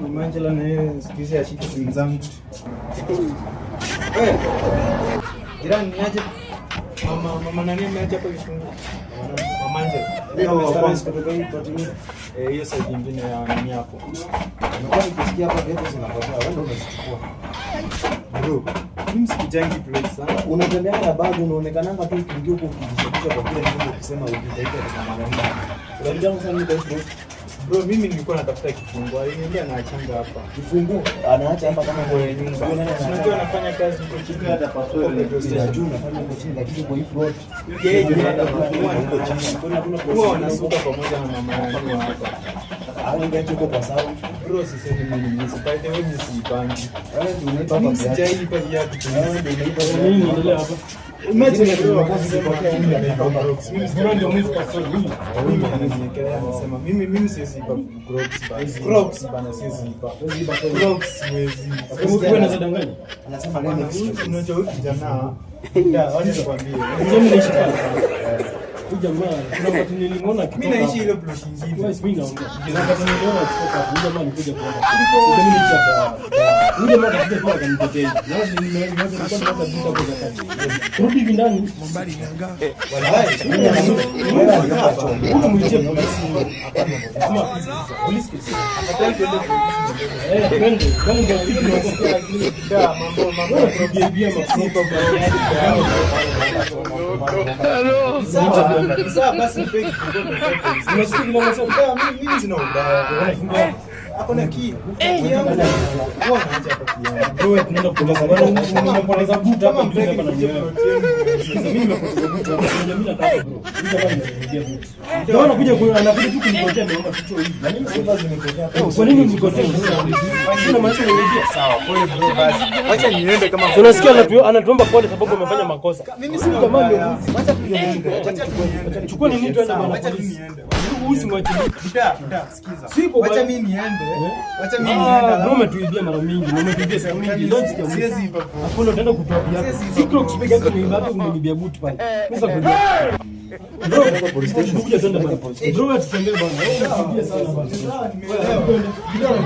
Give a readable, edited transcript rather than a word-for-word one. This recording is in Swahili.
Mama Angela na sikizi ashike simu zangu. Jirani niaje? Mama nani ameacha hapo kifungu? Mama Angela. Leo kwa kutoka hii totini. Hiyo side nyingine ya nini hapo. Naomba nikisikia hapa vitu zinapotea. Wewe ndio unachukua. Bro, mimi sikijangi place sana. Unatembea na bag unaonekananga tu ukiingia huko ukijishikisha kwa kile kitu ukisema utaita kama nani. Unajua mfano bro. Bro, mimi nilikuwa natafuta kifungu. Aliniambia anaachanga hapa. Kifungu anaacha hapa kama kwa nyumba. Unajua anafanya kazi huko chini hata pastori ndio juu nafanya huko chini lakini kwa hii floor. Yeye ndio anakuwa huko chini. Kuna wanasuka pamoja na mama yangu hapa. Anaenda huko kwa sawa. Bro, sisi mimi nisipate wewe msipangi. Wewe ndio unaipa hapa. Sijai pa viatu tu. Wewe ndio unaipa nini endelea hapa. Imagine bro, kwa mimi anaipa Crocs. Mimi ndio mwizi pastori huyu. Mimi ananielekea anasema mimi siwezi ipa Crocs bana siwezi ipa. Crocs siwezi. Wewe unazadanganya? Anasema nini? Unajua huyu kijana. Ndio, wacha nikwambie. Mimi naishi pale. Jamaa kuna watu nilimwona kitu. Mimi naishi ile plot nyingine. Wewe mimi naongea. Wakati niliona kutoka huko jamaa alikuja kuona. Mimi nilichapa. Yule mmoja akaja kwa kanitetea. Lazima nimeanza kupata hata vita kwa kati. Rudi ndani. Mbali nyanga. Wallahi. Huyu mwitie polisi. Kama polisi kesi. Akataka kwenda polisi. Twende. Kama ndio tunasikia kile mambo problem masipa kwa sasa basi fake kidogo. Unasikia kile unasema mimi sina ubaya. Hapo na key. Yangu. Unaona hapa kiasi. Bro, tunaenda kupeleka bwana. Nimepoteza buta hapa mtu hapa na mimi nimepoteza buta. Mimi nataka bro. Ndio bwana nimerudia buta. Ndio anakuja tu kunipotea naomba kichwa hivi. Na mimi sasa zimepotea. Kwa nini mnikotea? Sina maisha nimerudia. Sawa, pole bro basi. Acha niende kama tunasikia anatuomba pole sababu amefanya makosa. Mimi si jamaa ndio. Acha niende. Acha chukua nini twende bwana. Acha niende. Usimwache. Sikiza. Sipo acha mimi niende. Acha mimi niende. Bro umetuibia mara mingi. Umetuibia siku mingi. Siwezi ipa. Hapo utaenda kutoa viatu. Si Crocs peke yake ni bado unanibia boot pale. Sasa kuja. Bro kwa police station. Kuja twende bwana. Bro tutembee bwana. Wewe unakimbia sana bwana. Nimeelewa.